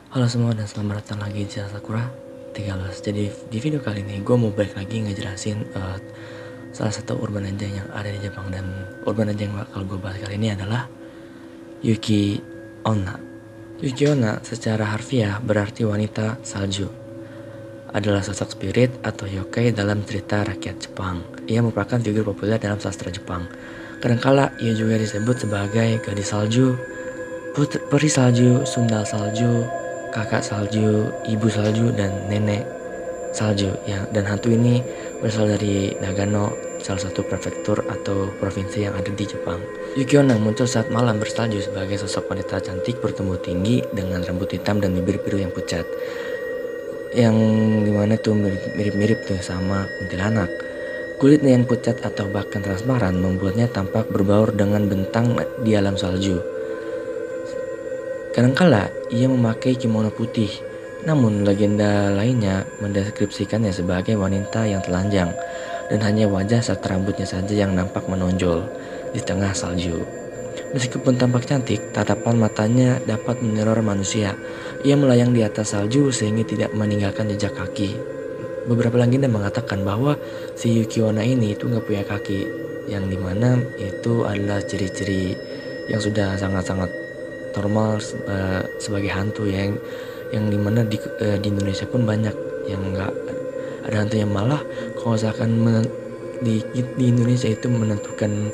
Halo semua dan selamat datang lagi di Sakura 13. Jadi di video kali ini gue mau balik lagi ngejelasin salah satu urban legend yang ada di Jepang. Dan urban legend yang bakal gue bahas kali ini adalah Yuki Onna. Yuki Onna secara harfiah berarti wanita salju. Adalah sosok spirit atau yokai dalam cerita rakyat Jepang. Ia merupakan figur populer dalam sastra Jepang. Kadangkala ia juga disebut sebagai gadis salju, peri salju, sundal salju, kakak salju, ibu salju, dan nenek salju. Dan hantu ini berasal dari Nagano, salah satu prefektur atau provinsi yang ada di Jepang. Yuki Onna muncul saat malam bersalju sebagai sosok wanita cantik bertubuh tinggi dengan rambut hitam dan bibir biru yang pucat, yang dimana tuh mirip-mirip tuh sama kuntilanak. Kulitnya yang pucat atau bahkan transparan membuatnya tampak berbaur dengan bentang di alam salju. Kadangkala ia memakai kimono putih, namun legenda lainnya mendeskripsikannya sebagai wanita yang telanjang dan hanya wajah serta rambutnya saja yang nampak menonjol di tengah salju. Meskipun tampak cantik, tatapan matanya dapat meneror manusia. Ia melayang di atas salju sehingga tidak meninggalkan jejak kaki. Beberapa legenda mengatakan bahwa si Yuki Onna ini itu nggak punya kaki, yang dimana itu adalah ciri-ciri yang sudah sangat-sangat normal sebagai hantu yang dimana di Indonesia pun banyak yang nggak ada hantu yang malah kalau misalkan di Indonesia itu menentukan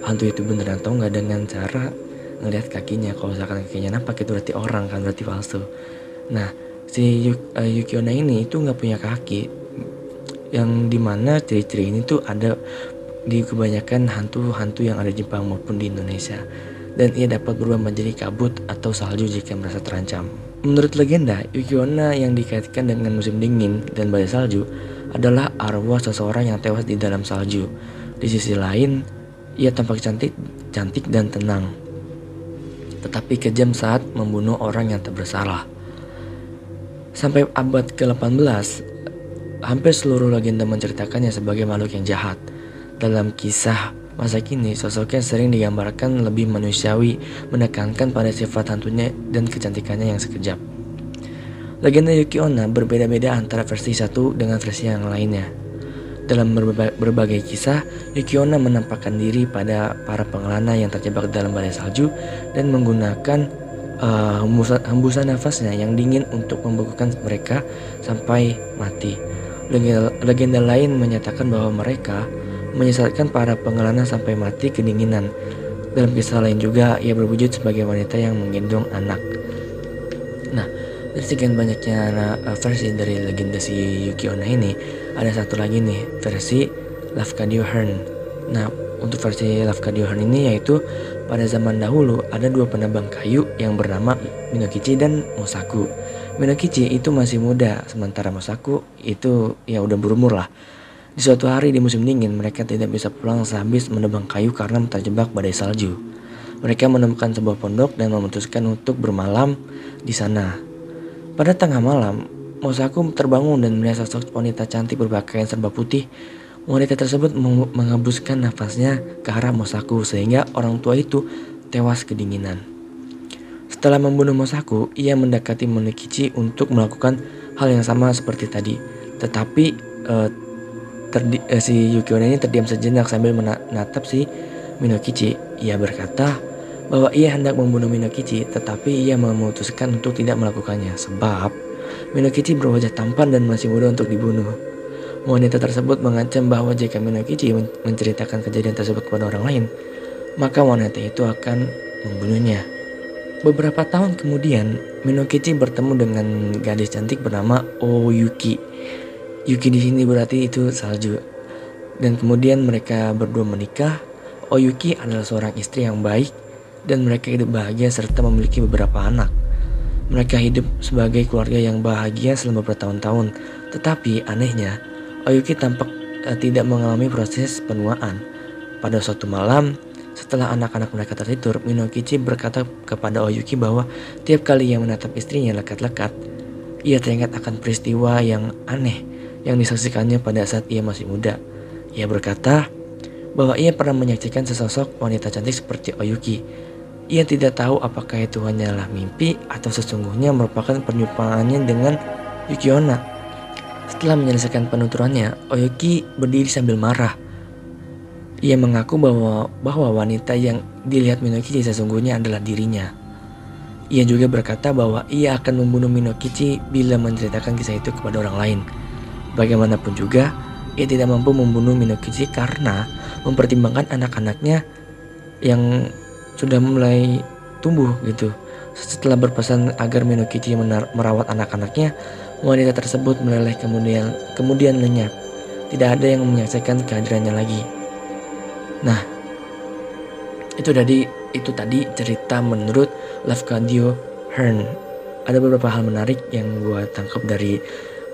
hantu itu beneran atau nggak dengan cara ngelihat kakinya. Kalau misalkan kakinya nampak itu berarti orang kan, berarti palsu. Nah si Yuki Onna ini itu nggak punya kaki, yang dimana ciri-ciri ini tuh ada di kebanyakan hantu-hantu yang ada di Jepang maupun di Indonesia. Dan ia dapat berubah menjadi kabut atau salju jika merasa terancam. Menurut legenda, Yuki Onna yang dikaitkan dengan musim dingin dan badai salju adalah arwah seseorang yang tewas di dalam salju. Di sisi lain, ia tampak cantik dan tenang, tetapi kejam saat membunuh orang yang tak bersalah. Sampai abad ke-18, hampir seluruh legenda menceritakannya sebagai makhluk yang jahat. Dalam kisah masa kini, sosoknya sering digambarkan lebih manusiawi, menekankan pada sifat hantunya dan kecantikannya yang sekejap. Legenda Yuki Onna berbeda-beda antara versi satu dengan versi yang lainnya. Dalam berbagai kisah, Yuki Onna menampakkan diri pada para pengelana yang terjebak dalam badai salju dan menggunakan hembusan nafasnya yang dingin untuk membekukan mereka sampai mati. Legenda lain menyatakan bahwa mereka menyesatkan para pengelana sampai mati kedinginan. Dalam kisah lain juga, ia berwujud sebagai wanita yang menggendong anak. Nah, dari sekian banyaknya versi dari legenda si Yuki Onna ini, ada satu lagi nih, versi Lafcadio Hearn. Nah, untuk versi Lafcadio Hearn ini yaitu pada zaman dahulu ada dua penambang kayu yang bernama Minokichi dan Mosaku. Minokichi itu masih muda, sementara Mosaku itu ya udah berumur lah. Di suatu hari di musim dingin, mereka tidak bisa pulang sehabis menebang kayu karena terjebak badai salju. Mereka menemukan sebuah pondok dan memutuskan untuk bermalam di sana. Pada tengah malam, Mosaku terbangun dan melihat sosok wanita cantik berpakaian serba putih. Wanita tersebut menghembuskan nafasnya ke arah Mosaku sehingga orang tua itu tewas kedinginan. Setelah membunuh Mosaku, ia mendekati Minokichi untuk melakukan hal yang sama seperti tadi. Tetapi si Yuki Onna ini terdiam sejenak sambil menatap si Minokichi. Ia berkata bahwa ia hendak membunuh Minokichi, tetapi ia memutuskan untuk tidak melakukannya sebab Minokichi berwajah tampan dan masih muda untuk dibunuh. Wanita tersebut mengancam bahwa jika Minokichi menceritakan kejadian tersebut kepada orang lain, maka wanita itu akan membunuhnya. Beberapa tahun kemudian, Minokichi bertemu dengan gadis cantik bernama Oyuki. Yuki di sini berarti itu salju. Dan kemudian mereka berdua menikah. Oyuki adalah seorang istri yang baik dan mereka hidup bahagia serta memiliki beberapa anak. Mereka hidup sebagai keluarga yang bahagia selama bertahun-tahun. Tetapi anehnya, Oyuki tampak tidak mengalami proses penuaan. Pada suatu malam, setelah anak-anak mereka tertidur, Minokichi berkata kepada Oyuki bahwa tiap kali ia menatap istrinya lekat-lekat, ia teringat akan peristiwa yang aneh yang disaksikannya pada saat ia masih muda. Ia berkata bahwa ia pernah menyaksikan sesosok wanita cantik seperti Oyuki. Ia tidak tahu apakah itu hanyalah mimpi atau sesungguhnya merupakan perjumpaannya dengan Yuki Onna. Setelah menyelesaikan penuturannya, Oyuki berdiri sambil marah. Ia mengaku bahwa wanita yang dilihat Minokichi sesungguhnya adalah dirinya. Ia juga berkata bahwa ia akan membunuh Minokichi bila menceritakan kisah itu kepada orang lain. Bagaimanapun juga, ia tidak mampu membunuh Minokichi karena mempertimbangkan anak-anaknya yang sudah mulai tumbuh gitu. Setelah berpesan agar Minokichi merawat anak-anaknya, wanita tersebut meleleh kemudian lenyap. Tidak ada yang menyaksikan kehadirannya lagi. Nah, itu tadi cerita menurut Lafcadio Hearn. Ada beberapa hal menarik yang gue tangkap dari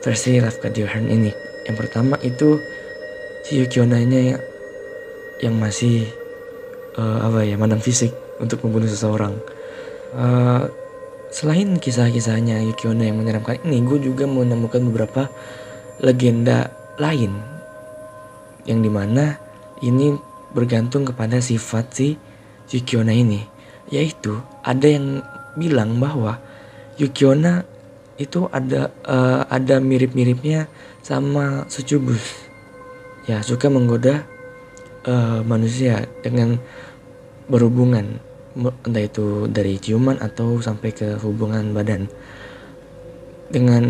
versi Lafcadio Hearn ini. Yang pertama itu si Yuki Onna-nya yang masih mandang fisik untuk membunuh seseorang. Selain kisah-kisahnya Yuki Onna yang menyeramkan ini, gue juga menemukan beberapa legenda lain yang dimana ini bergantung kepada sifat si Yuki Onna ini. Yaitu ada yang bilang bahwa Yuki Onna itu ada mirip-miripnya sama Succubus. Ya, suka menggoda manusia dengan berhubungan, entah itu dari ciuman atau sampai ke hubungan badan, dengan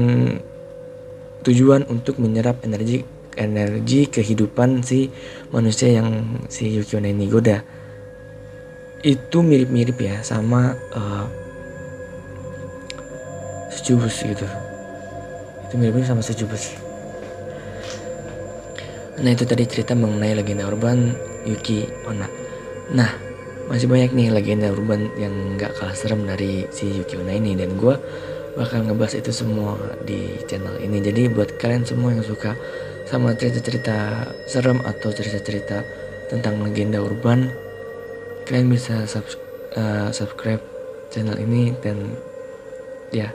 tujuan untuk menyerap energi kehidupan si manusia yang si Yuki Onna ini goda. Itu mirip-mirip ya sama Succubus gitu. Itu mirip-mirip sama Succubus. Nah, itu tadi cerita mengenai legenda urban Yuki Onna. Nah, masih banyak nih legenda urban yang gak kalah serem dari si Yuki Onna ini, dan gue bakal ngebahas itu semua di channel ini. Jadi buat kalian semua yang suka sama cerita-cerita serem atau cerita-cerita tentang legenda urban, kalian bisa subscribe channel ini dan ya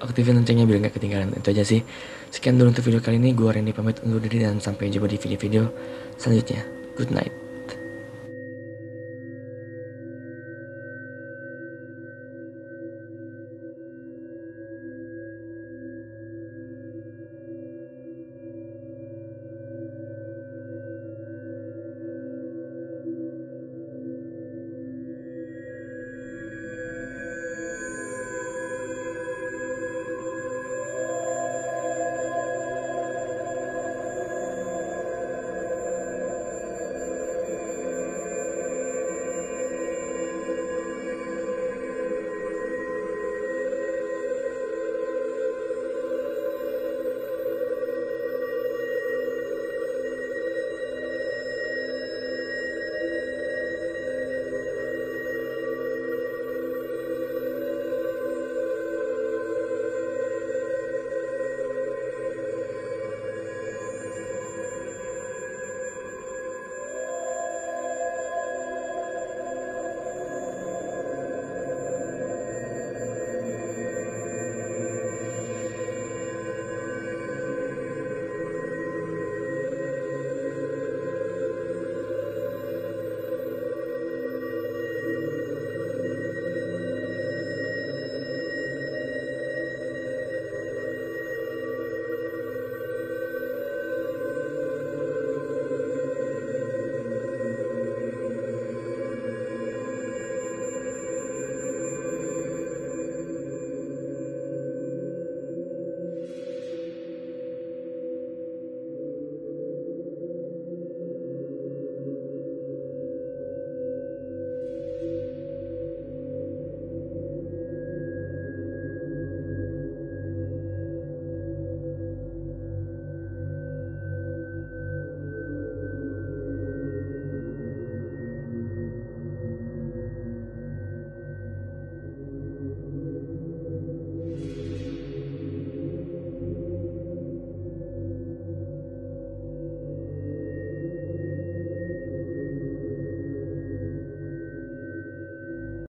aktifin loncengnya biar gak ketinggalan. Itu aja sih. Sekian dulu untuk video kali ini. Gue Randy pamit undur diri dan sampai jumpa di video-video selanjutnya. Good night.